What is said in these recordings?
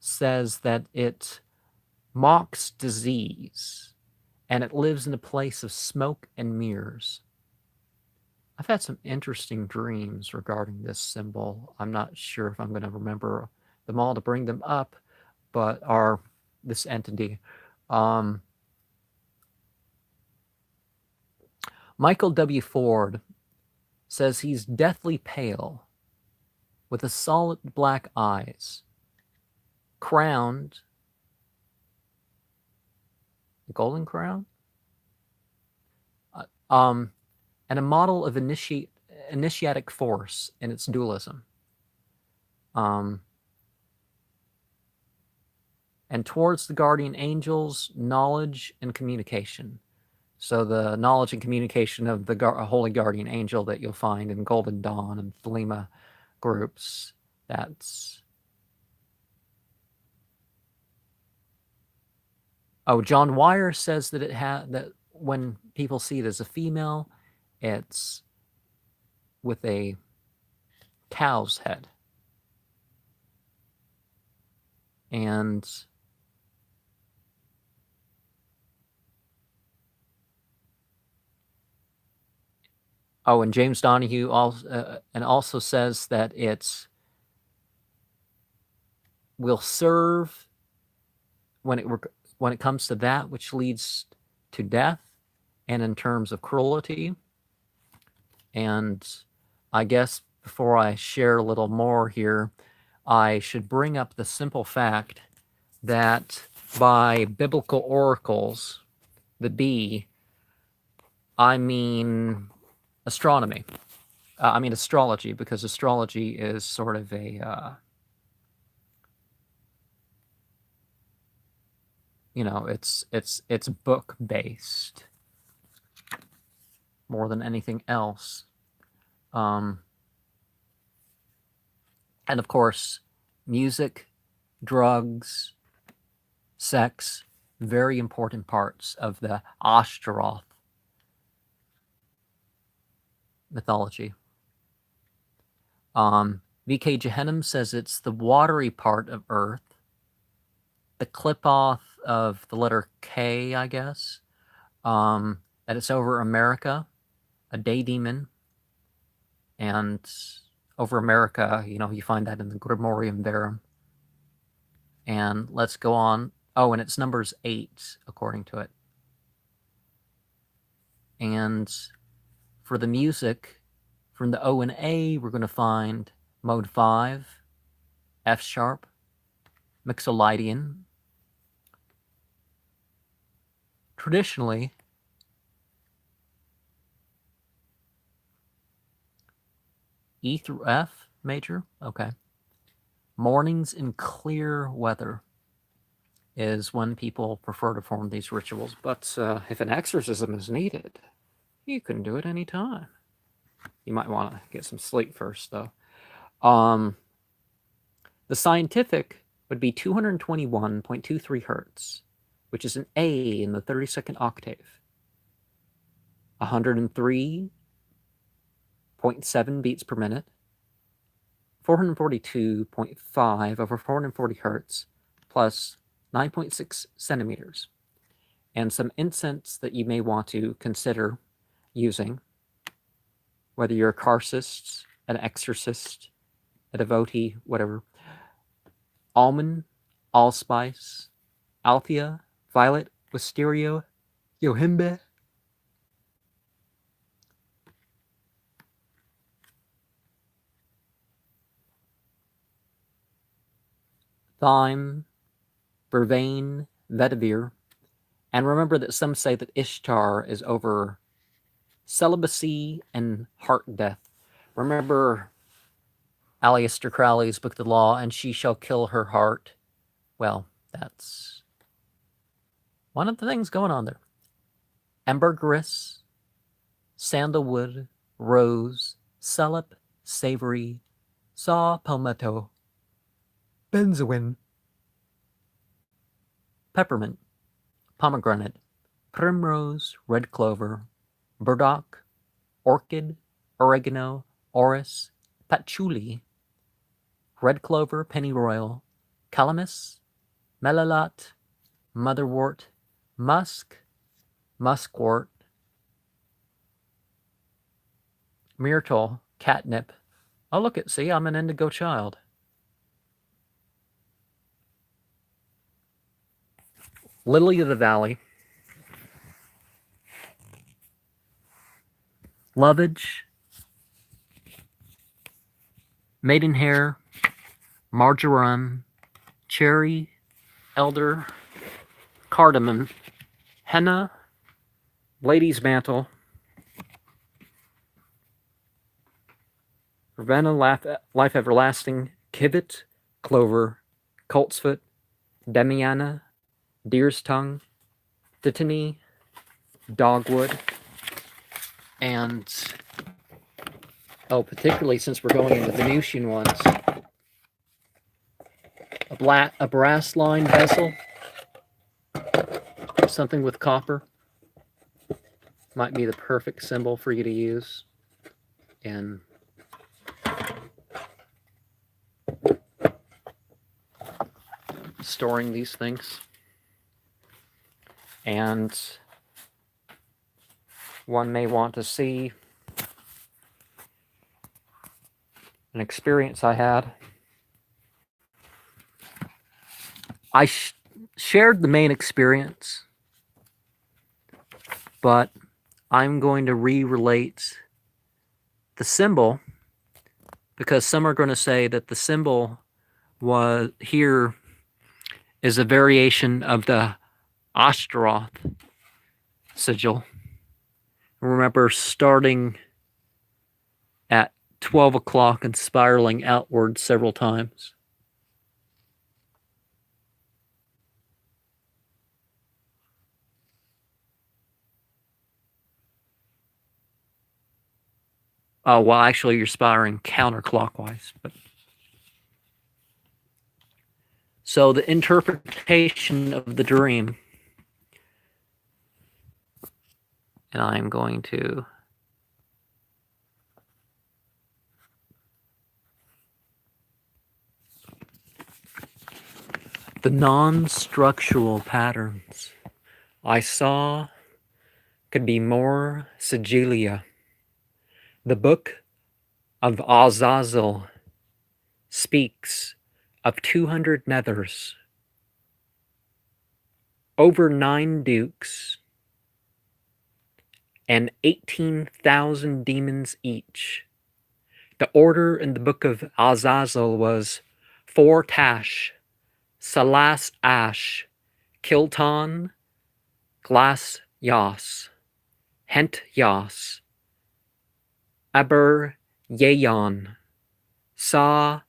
says that it mocks disease, and it lives in a place of smoke and mirrors. I've had some interesting dreams regarding this symbol. I'm not sure if I'm going to remember them all to bring them up, but this entity. Um, Michael W. Ford says he's deathly pale, with a solid black eyes, crowned, golden crown, um, and a model of initiatic force in its dualism. And towards the guardian angels, knowledge and communication. So the knowledge and communication of the holy guardian angel that you'll find in Golden Dawn and Thelema groups, that's... Oh, John Wire says that that when people see it as a female, it's with a cow's head. And and James Donahue also says that it will serve when it comes to that which leads to death, and in terms of cruelty. And I guess before I share a little more here, I should bring up the simple fact that by biblical oracles, the B, I mean astronomy. I mean astrology, because astrology is sort of a, it's book based more than anything else. And of course, music, drugs, sex, very important parts of the Ashtaroth mythology. V.K. Jehannem says it's the watery part of Earth, the clip-off of the letter K, I guess, that it's over America, a day demon, and over America, you find that in the Grimorium Verum. And let's go on. Oh, and it's numbers 8, according to it. And for the music, from the O and A, we're going to find mode 5, F sharp, Mixolydian. Traditionally, E through F major, okay. Mornings in clear weather is when people prefer to perform these rituals, but if an exorcism is needed, you can do it anytime. You might want to get some sleep first, though. The scientific would be 221.23 hertz, which is an A in the 32nd octave. 103.7 beats per minute. 442.5 over 440 hertz, plus 9.6 centimeters. And some incense that you may want to consider using, whether you're a carcist, an exorcist, a devotee, whatever. Almond, allspice, althea, violet, wisteria, yohimbe, thyme, vervain, vetiver. And remember that some say that Ishtar is over celibacy and heart death. Remember Aleister Crowley's Book of the Law, and she shall kill her heart. Well, that's one of the things going on there. Ambergris, sandalwood, rose, salep, savory, saw palmetto, benzoin, peppermint, pomegranate, primrose, red clover, burdock, orchid, oregano, orris, patchouli, red clover, pennyroyal, calamus, melilot, motherwort, musk, muskwort, myrtle, catnip. Oh, look at, see, I'm an indigo child. Lily of the valley, lovage, maidenhair, marjoram, cherry, elder, cardamom, henna, lady's mantle, Ravenna, life everlasting, kivit, clover, coltsfoot, demiana, deer's tongue, dittany, dogwood, and, oh, particularly since we're going into Venusian ones, a brass line vessel, something with copper, might be the perfect symbol for you to use in storing these things. And one may want to see an experience I had. I shared the main experience, but I'm going to re-relate the symbol, because some are going to say that the symbol was here is a variation of the Astaroth sigil. Remember, starting at 12 o'clock and spiraling outward several times. Oh, well, actually, you're spiraling counterclockwise. But so the interpretation of the dream, and I'm going to the non-structural patterns I saw could be more sigilia. The book of Azazel speaks of 200 nethers, over 9 dukes, and 18,000 demons each. The order in the book of Azazel was 4 Tash, Salas Ash, Kilton, Glass Yas, Hent Yas, Aber Yeon, Sa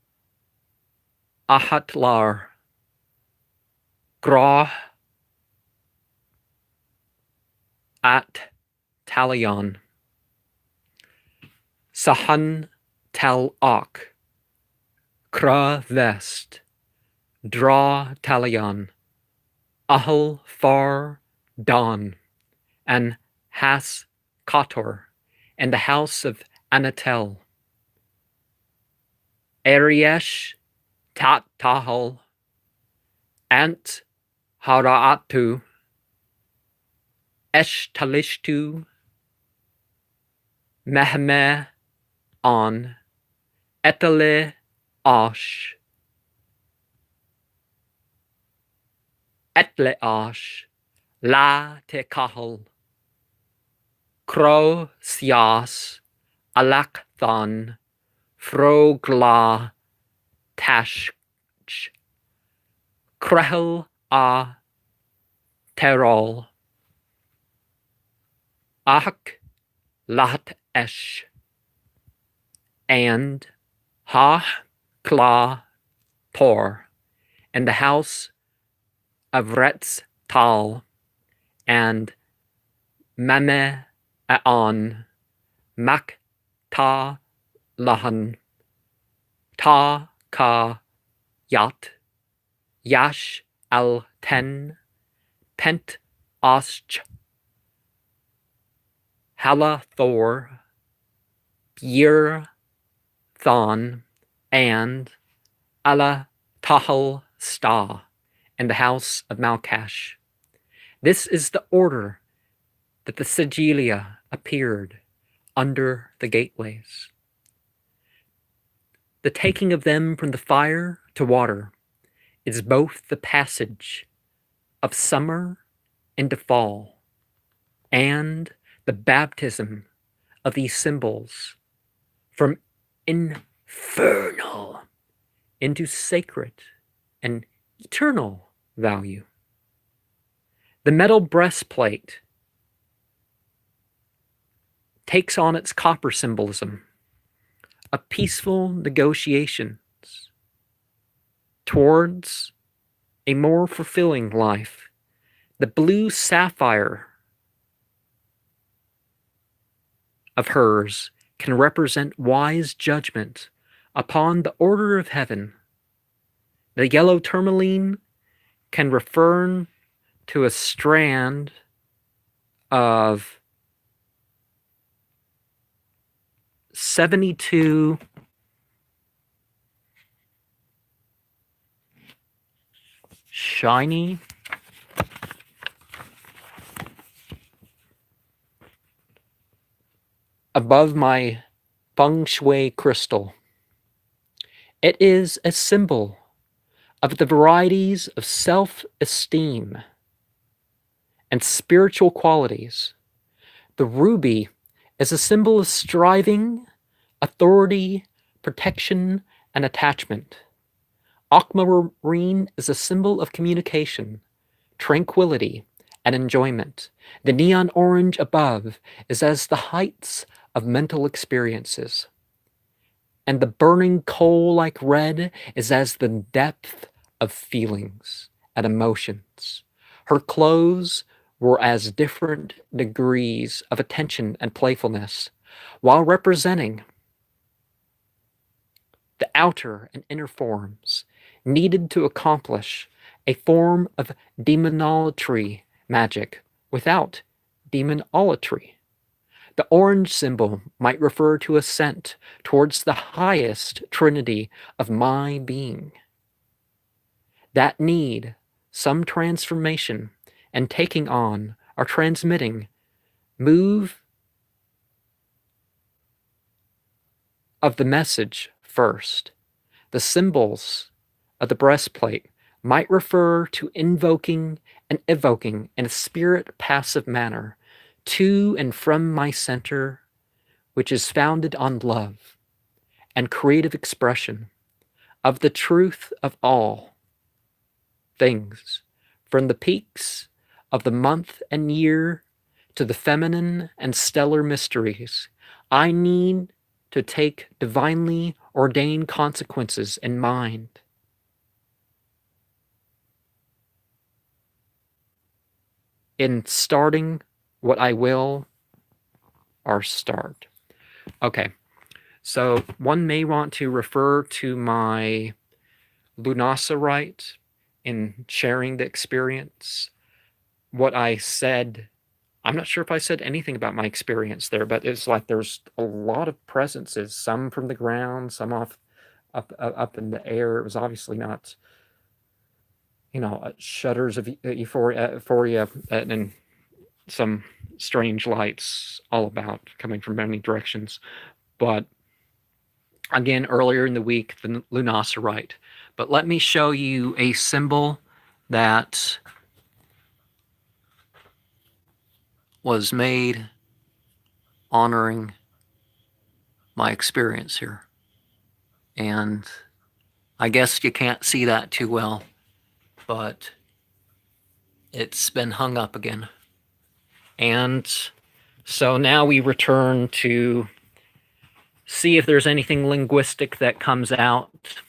Ahatlar, Gra At Talion, Sahan Tal Ok, Kra Vest, Dra Talion, Ahal Far Don, and Has Kotor, and the house of Anatel, Ariesh Tat Tahal, Ant Haraatu, Eshtalishtu, Mehmeh On, Etale Ash, Etle Ash, La Te Kahal, Kro Sias, Alakthon, Frogla Tash, Krehel A Terol, Ahak Lat Esh, and Ha Kla Tor, and the house of Retz Tal, and Mame Aon, Mak Ta Lahan, Ta Ka Yat, Yash Al Ten, Pent Osch, Hala Thor, Byr Thon, and Ala Tahal Sta, and the house of Malkash. This is the order that the Sigilia appeared under the gateways. The taking of them from the fire to water is both the passage of summer into fall and the baptism of these symbols from infernal into sacred and eternal value. The metal breastplate takes on its copper symbolism of peaceful negotiations towards a more fulfilling life. The blue sapphire of hers can represent wise judgment upon the order of heaven. The yellow tourmaline can refer to a strand of 72 shiny above my feng shui crystal. It is a symbol of the varieties of self-esteem and spiritual qualities. The ruby is a symbol of striving, authority, protection, and attachment. Aquamarine is a symbol of communication, tranquility, and enjoyment. The neon orange above is as the heights of mental experiences. And the burning coal-like red is as the depth of feelings and emotions. Her clothes were as different degrees of attention and playfulness, while representing the outer and inner forms needed to accomplish a form of demonolatry magic without demonolatry. The orange symbol might refer to ascent towards the highest trinity of my being. That need, some transformation, and taking on, or transmitting, move of the message first. The symbols of the breastplate might refer to invoking and evoking in a spirit passive manner to and from my center, which is founded on love and creative expression of the truth of all things, from the peaks of the month and year to the feminine and stellar mysteries. I need to take divinely ordained consequences in mind. In starting what I will or start. Okay, so one may want to refer to my Lunacerite in sharing the experience. What I said, I'm not sure if I said anything about my experience there, but it's like there's a lot of presences, some from the ground, some up in the air. It was obviously not, shudders of euphoria and some strange lights all about coming from many directions. But again, earlier in the week, the Lunacerite. But let me show you a symbol that was made honoring my experience here. And I guess you can't see that too well, but it's been hung up again. And so now we return to see if there's anything linguistic that comes out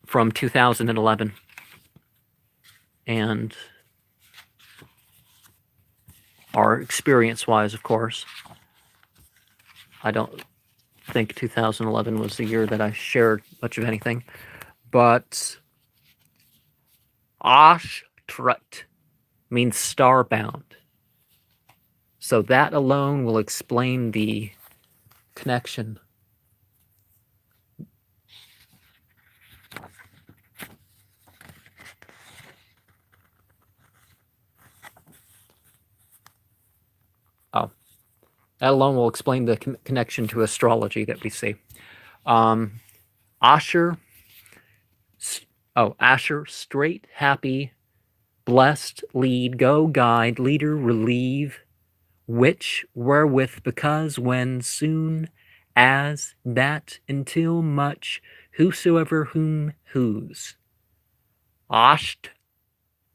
from 2011. And our experience-wise, of course. I don't think 2011 was the year that I shared much of anything. But Ashtarot means starbound. So that alone will explain the connection That alone will explain the connection to astrology that we see. Asher, Asher, straight, happy, blessed, lead, go, guide, leader, relieve, which, wherewith, because, when, soon, as, that, until, much, whosoever, whom, whose. Asht,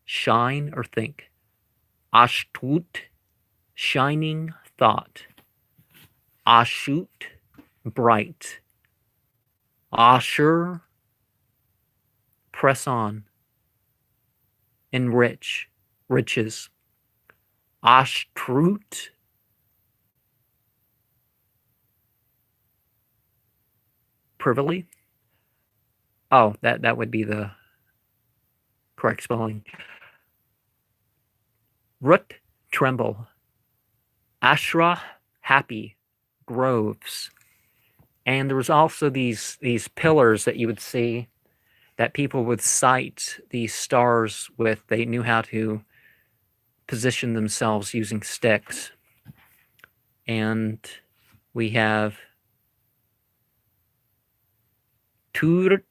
shine or think. Ashtut, shining thought. Ashut, bright. Asher, press on. Enrich, riches. Ashtrut, privily. Oh, that would be the correct spelling. Rut, tremble. Ashra, happy. Groves. And there was also these pillars that you would see that people would sight these stars with. They knew how to position themselves using sticks. And we have Turat,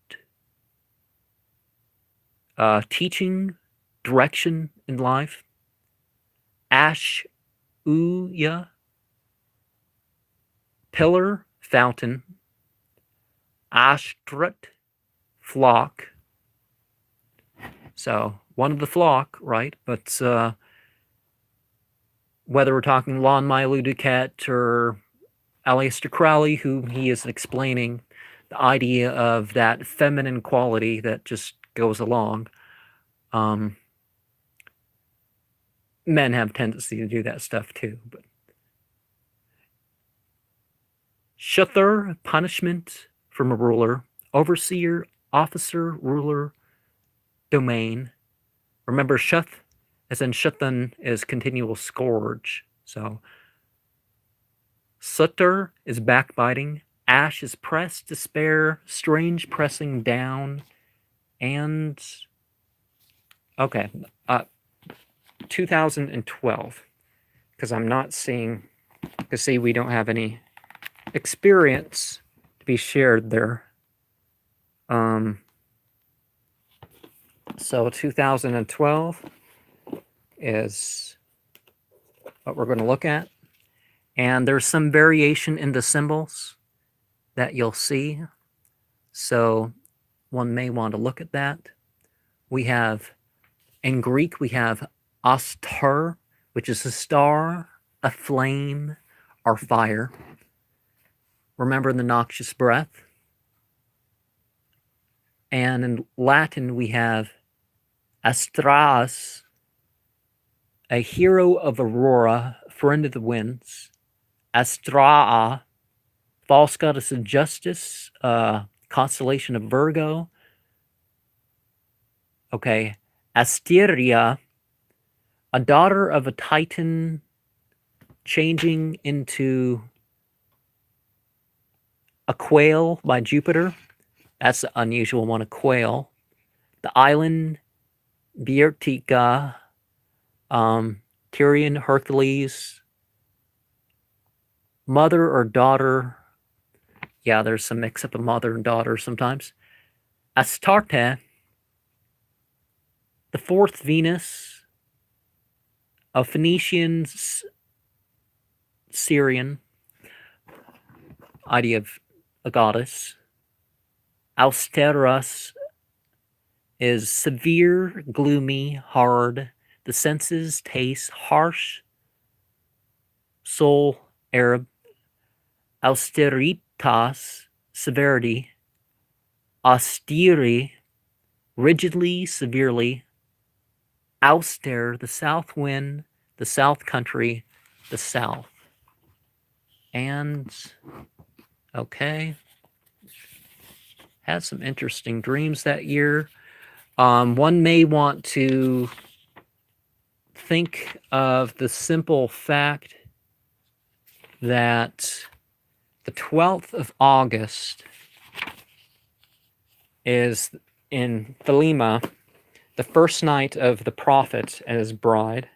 teaching, direction in life. Ash, Uya, pillar, fountain. Ashtarot, flock. So one of the flock, right? But whether we're talking Lon Milo Duquette or Aleister Crowley, who he is explaining the idea of that feminine quality that just goes along. Men have tendency to do that stuff too. But Shuthar, punishment from a ruler. Overseer, officer, ruler, domain. Remember, Shuth, as in Shuthan, is continual scourge. So Sutter is backbiting. Ash is press, despair, strange pressing down. And okay, 2012, because I'm not seeing, because see, we don't have any experience to be shared there. So 2012 is what we're going to look at. And there's some variation in the symbols that you'll see. So one may want to look at that. We have, in Greek, we have Astar, which is a star, a flame, or fire. Remember the noxious breath. And in Latin, we have Astraeus, a hero of Aurora, friend of the winds. Astraa, false goddess of justice, constellation of Virgo. Okay, Asteria, a daughter of a Titan changing into a quail by Jupiter. That's the unusual one, a quail. The island, Biertika, Tyrion, Hercules, mother or daughter. Yeah, there's some mix-up of mother and daughter sometimes. Astarte, the fourth Venus, a Phoenician, Syrian, idea of a goddess. Austerus is severe, gloomy, hard, the senses, taste, harsh, soul, Arab. Austeritas, severity. Austere, rigidly, severely. Auster, the south wind, the south country, the south. And, okay. Had some interesting dreams that year. One may want to think of the simple fact that the 12th of August is in Thelema, the first night of the prophet and his bride.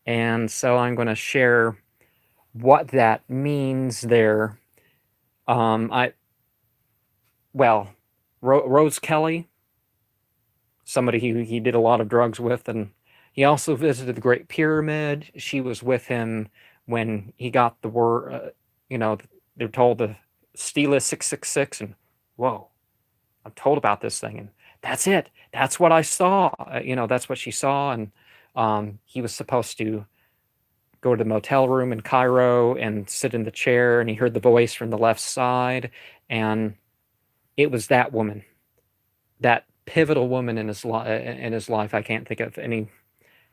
And so I'm going to share what that means there. I well, Rose Kelly, somebody he did a lot of drugs with, and he also visited the Great Pyramid. She was with him when he got the word. They're told to steal a 666, and whoa, I'm told about this thing, and that's it. That's what I saw. That's what she saw, and he was supposed to go to the motel room in Cairo and sit in the chair, and he heard the voice from the left side, and it was that woman, that pivotal woman in his life. I can't think of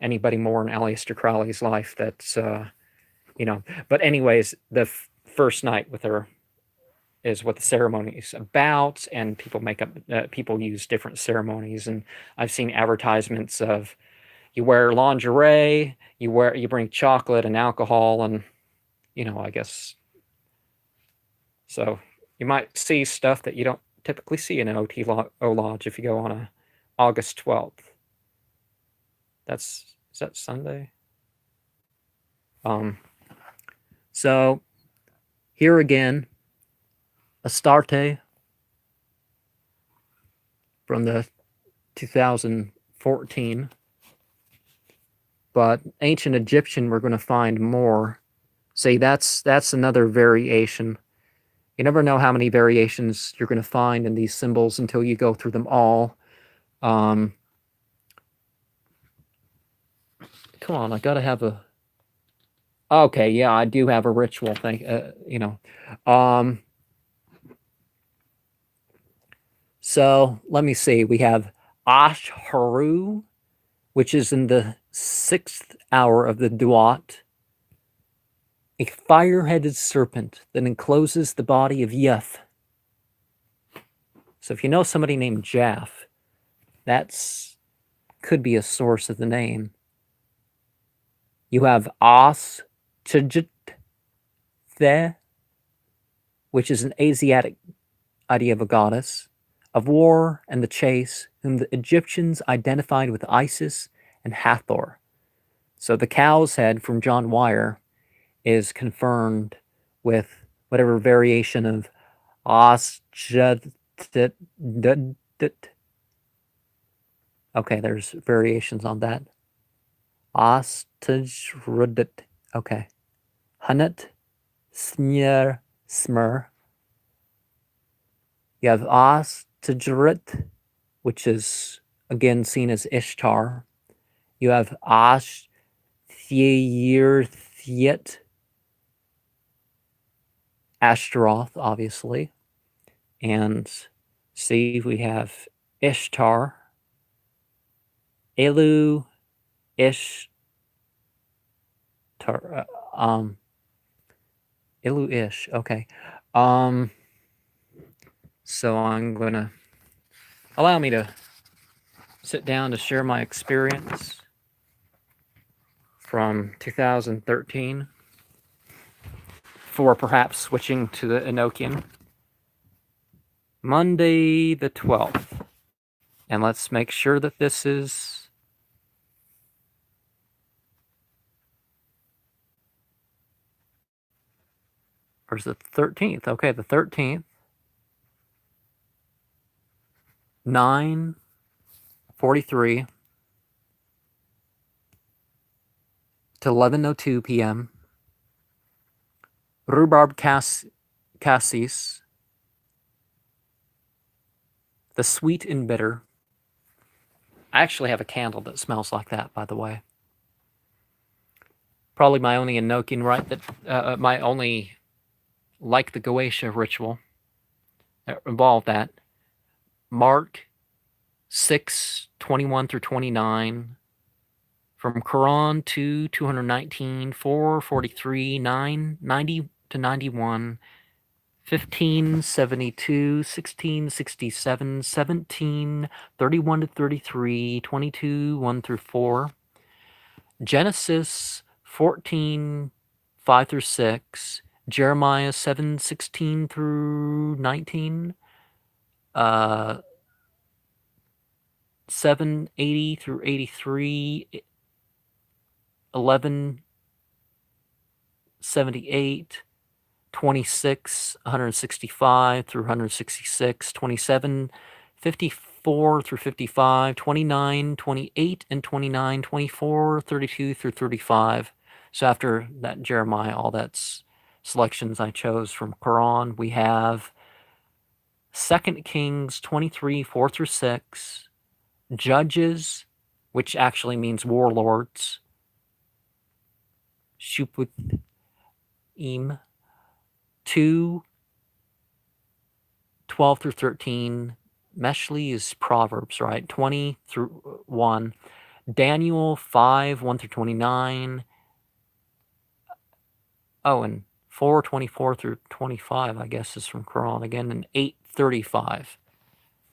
anybody more in Aleister Crowley's life that's But anyways, the first night with her is what the ceremony is about, and people use different ceremonies, and I've seen advertisements of you wear lingerie, you bring chocolate and alcohol, and I guess so. You might see stuff that you don't typically see in an O Lodge if you go on a August 12th. Is that Sunday? So here again, Astarte from the 2014. But ancient Egyptian, we're going to find more. See, that's another variation. You never know how many variations you're going to find in these symbols until you go through them all. Come on, I gotta have a. Okay, yeah, I do have a ritual thing. So let me see. We have Aesh Hru, which is in the 6th hour of the Duat, a fire-headed serpent that encloses the body of Yeth. So if you know somebody named Jaff, that's could be a source of the name. You have As Chjt The, which is an Asiatic idea of a goddess of war and the chase, whom the Egyptians identified with Isis and Hathor. So the cow's head from John Wire is confirmed with whatever variation of As Chjt. Okay, there's variations on that. Astarot. Okay. Hanat, Snir, Smir. You have Astarot, which is again seen as Ishtar. You have Ashthirt, Ashtaroth, obviously. And see, we have Ishtar, Elu, Ishtar, Ish. Okay. So I'm gonna allow me to sit down to share my experience from 2013 for perhaps switching to the Enochian. Monday the 12th. And let's make sure that this is or is it the 13th? Okay, the 13th. 9:43 to 11:02 p.m. Rhubarb cassis, the sweet and bitter. I actually have a candle that smells like that, by the way. Probably my only Enochian rite that my only Like The Goetia ritual that involved that. Mark 6:21 through 29. From Quran 2:219, 4:43, 9:90 to 91, 15:72, 16:67, 17:31 to 33, 22 1 through 4. Genesis 14:5 through 6. Jeremiah 7:16 through 19. 7:80 through 83. 11 78, 26, 165 through 166, 27, 54 through 55, 29, 28 and 29, 24, 32 through 35. So after that Jeremiah, all that's selections I chose from Quran. We have 2 Kings 23, 4 through 6, Judges, which actually means warlords, Shuputim, 2, 12 through 13. Meshli is Proverbs, right? 20 through 1. Daniel 5, 1 through 29. Oh, and 4:24 through 25, I guess, is from Quran again, and 8:35,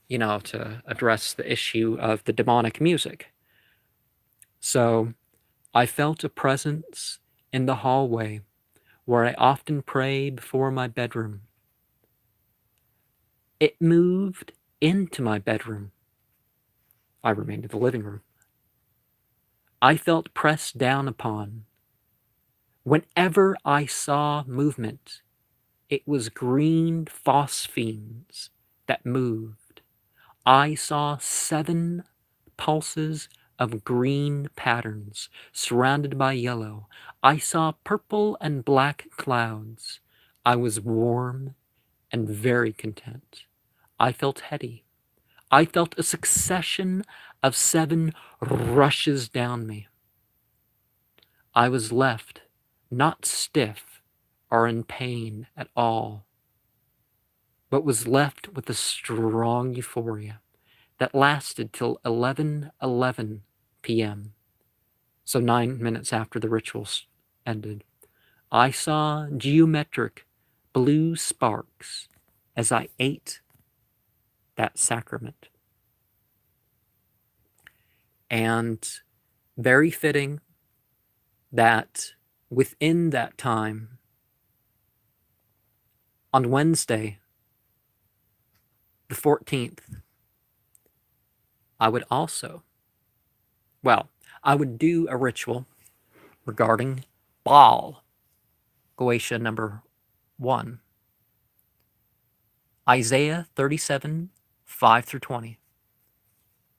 to address the issue of the demonic music. So I felt a presence in the hallway where I often pray before my bedroom. It moved into my bedroom. I remained in the living room. I felt pressed down upon. Whenever I saw movement, it was green phosphenes that moved. I saw 7 pulses of green patterns surrounded by yellow. I saw purple and black clouds. I was warm and very content. I felt heady. I felt a succession of 7 rushes down me. I was left not stiff or in pain at all, but was left with a strong euphoria that lasted till 11:11 p.m., so 9 minutes after the rituals ended. I saw geometric blue sparks as I ate that sacrament. And very fitting that within that time, on Wednesday, the 14th, I would do a ritual regarding Baal, Goetia number 1. Isaiah 37, 5 through 20.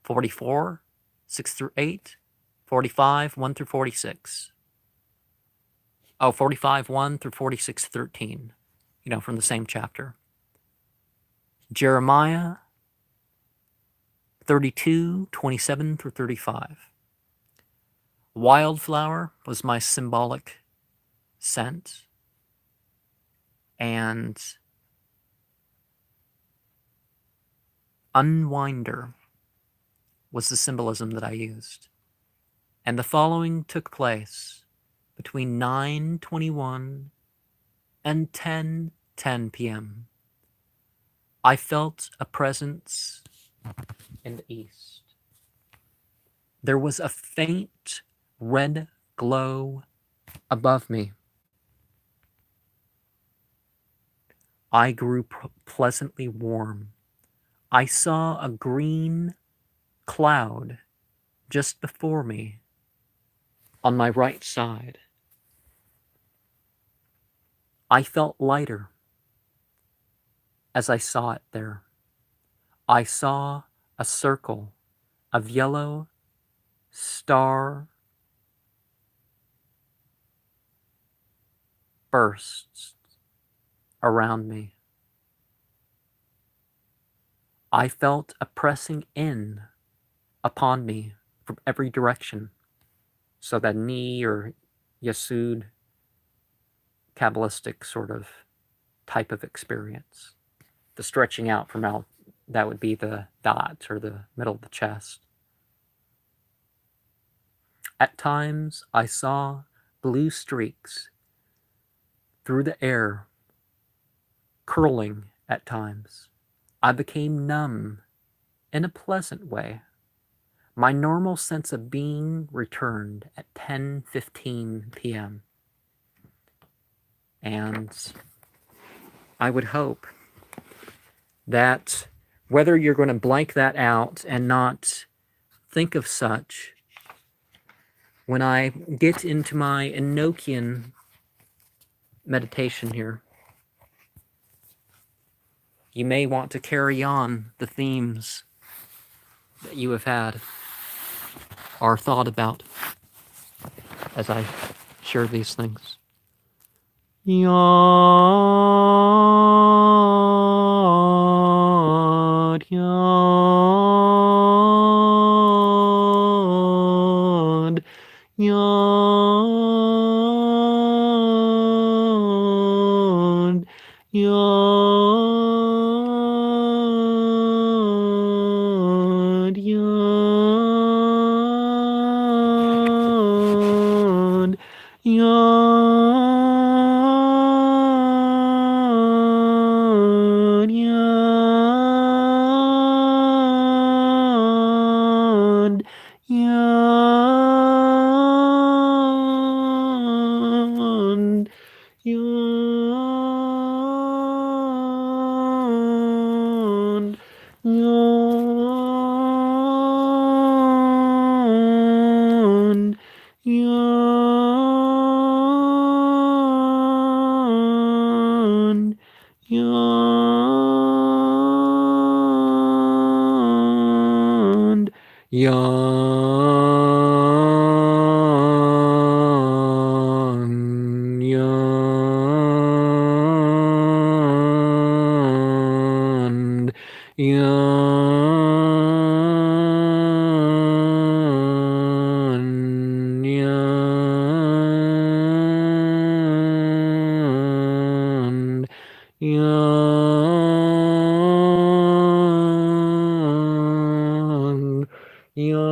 44, 6 through 8. 45, 1 through 46. 45, 1 through 46, 13. From the same chapter. Jeremiah 32, 27 through 35. Wildflower was my symbolic scent. And unwinder was the symbolism that I used. And the following took place between 9:21 and 10:10 p.m. I felt a presence in the east. There was a faint red glow above me. I grew pleasantly warm. I saw a green cloud just before me on my right side. I felt lighter as I saw it there. I saw a circle of yellow star bursts around me. I felt a pressing in upon me from every direction. So that Ni or Yesud Kabbalistic sort of type of experience. The stretching out from out, that would be the dot or the middle of the chest. At times, I saw blue streaks through the air, curling at times. I became numb in a pleasant way. My normal sense of being returned at 10:15 p.m. And I would hope that whether you're going to blank that out and not think of such, when I get into my Enochian meditation here, you may want to carry on the themes that you have had or thought about as I share these things. Yod, yod, yod, yod, yod, yod, yod, yod, yod, yod, yod, yod, yawn, yawn, yawn, yawn, yawn, yawn,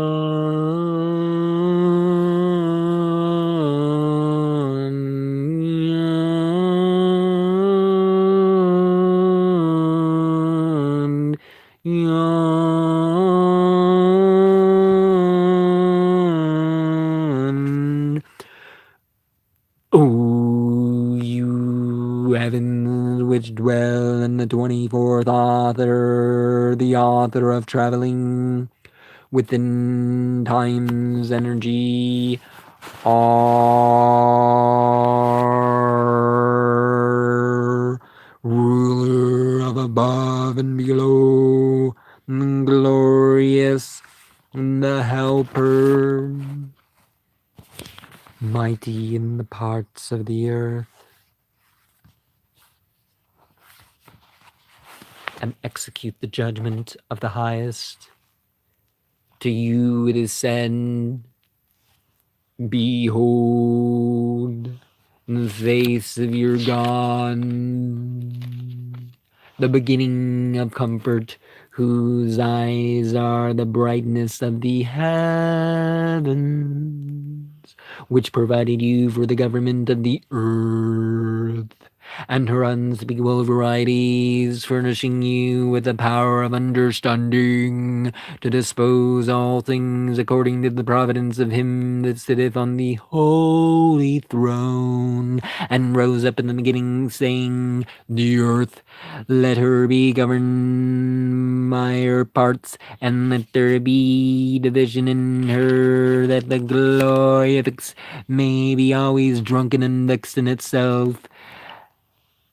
yawn. O you heavens which dwell in the 24th author, the author of traveling within time's energy, are ruler of above and below, glorious, the helper, mighty in the parts of the earth, and execute the judgment of the highest. To you it is said, behold the face of your God, the beginning of comfort, whose eyes are the brightness of the heavens, which provided you for the government of the earth, and her unspeakable varieties, furnishing you with the power of understanding, to dispose all things according to the providence of him that sitteth on the holy throne, and rose up in the beginning, saying, the earth, let her be governed by her parts, and let there be division in her, that the glory of it may be always drunken and vexed in itself.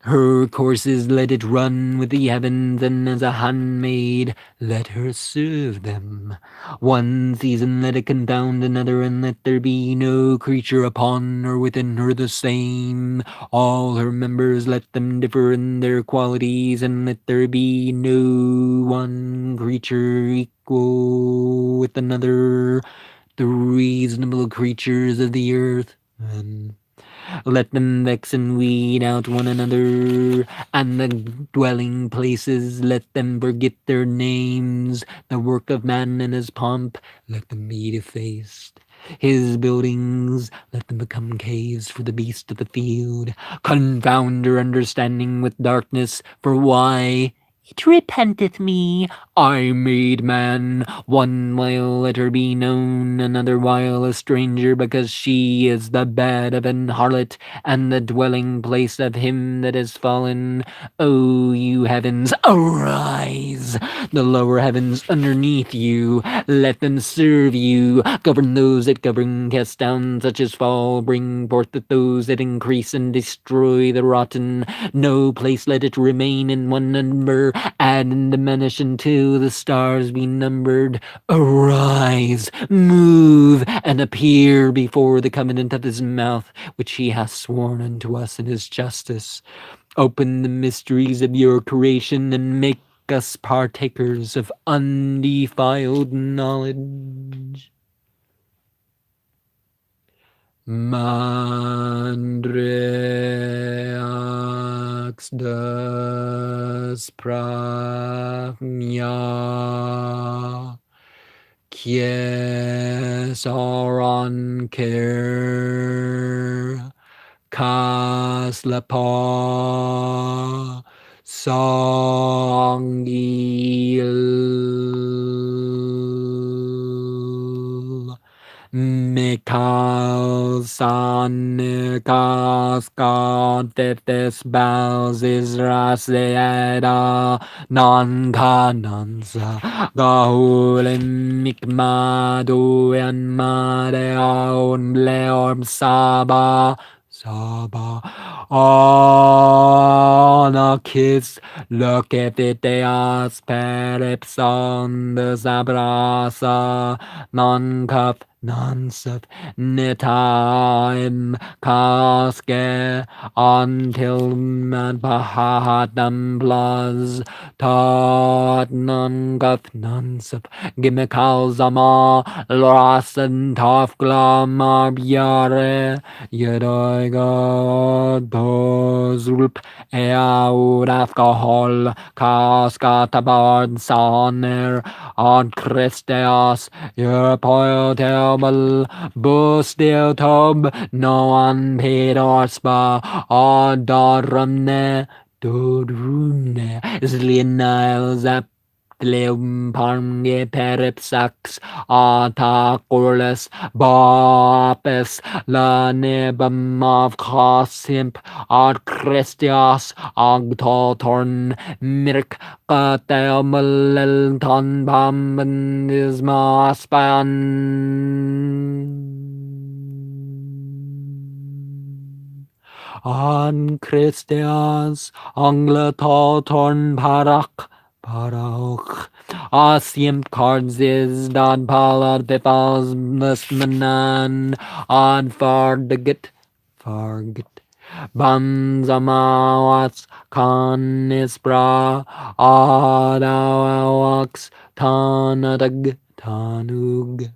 Her courses let it run with the heavens, and as a handmaid let her serve them. One season let it confound another, and let there be no creature upon or within her the same. All her members let them differ in their qualities, and let there be no one creature equal with another. The reasonable creatures of the earth, let them vex and weed out one another, and the dwelling places let them forget their names. The work of man and his pomp let them be defaced. His buildings let them become caves for the beast of the field. Confound your understanding with darkness, for why It repenteth me. I made man, one while let her be known, another while a stranger, because she is the bed of an harlot, and the dwelling place of him that is fallen. O you heavens, arise! The lower heavens underneath you, let them serve you. Govern those that govern, cast down such as fall, bring forth those that increase, and destroy the rotten. No place let it remain in one number, add and diminish until the stars be numbered. Arise, move, and appear before the covenant of his mouth, which he hath sworn unto us in his justice. Open the mysteries of your creation, and make us partakers of undefiled knowledge. Mandreax des pravnia, kies oran ker, kas lepa, songil. Mikal Sanikas God Fifthis Bells Israseda Non Kananza Gahulim Mikmadu and Madeon Leorm Saba on a kiss, look if it deas perips on the zabrasa, non cuff, non suf, nitaim, kaske, until madbahadam blaz, tot non cuff, non suf, gimmical zama, lorasan tof glamar biare, Yedaiga dozrup eaud alcohol casca tabard soner on Christeas your poil table bustil tub no one paid or spa on dorumne dodrumne zlinile zap Leum parmge peripsax atacorles bapes la nebum of cosimp ad Christias agtotorn mirk cateomalelton bambandisma span an Christias anglototorn Parauch. Asim cards is dad palad bifals musmanan on fardigit. Banzamawas canisbra adawaks tanug.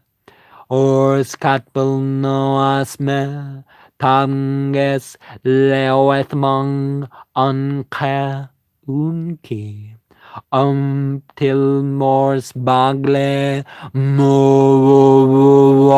Or scatbel noasme tanges leoethmong unke unki. Till mors bagle mo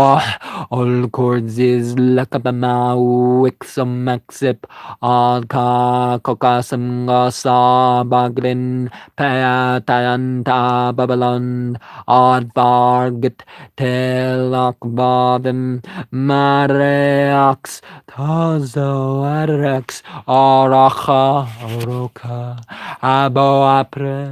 all chords is lakabama wixum maxip alka kokasam gasa baglin payatayanta babylon ad bargit telak babim mareax tazo arex aracha oroka abo apre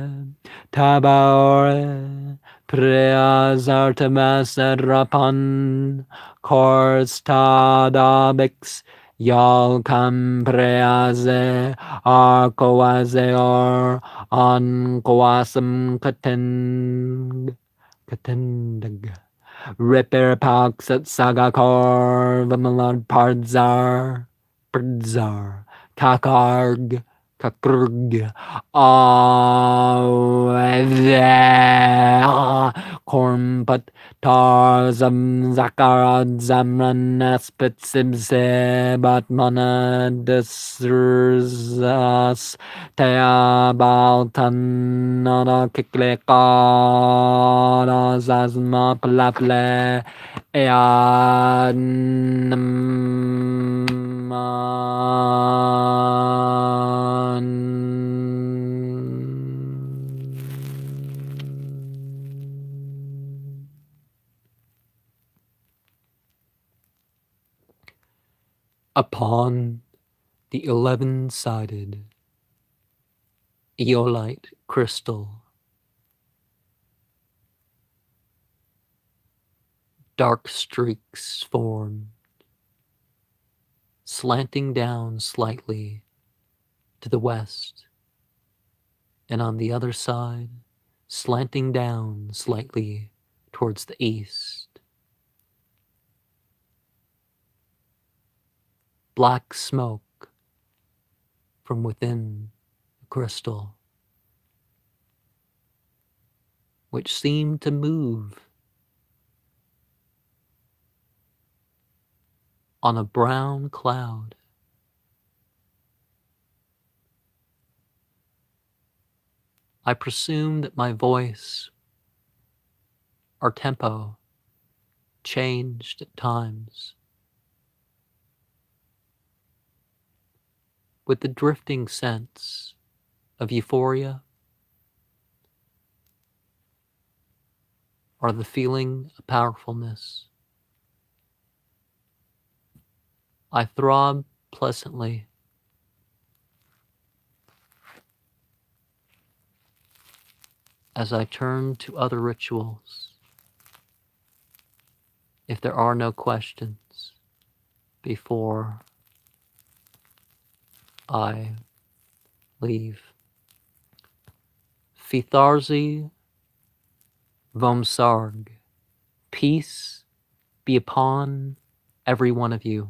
tabaore preas artemas rapan cors tadabix yal campreaze arcoazeor on coasum catendag Ripper Pax at Sagakor, Vamalad Pardzar, Kakarg, Kormpat, Tarzam, Zakarad, Zamran, Aspet, Sibse, Batmana, Desurzas, Teabaltan, Nada, Kikleka, Zazma, Plaple, Eanman. Upon the 11-sided eolite crystal, dark streaks formed, slanting down slightly to the west, and on the other side, slanting down slightly towards the east. Black smoke from within the crystal, which seemed to move on a brown cloud. I presume that my voice or tempo changed at times, with the drifting sense of euphoria or the feeling of powerfulness. I throb pleasantly as I turn to other rituals, if there are no questions before I leave. Fitharzi Vomsarg, peace be upon every one of you.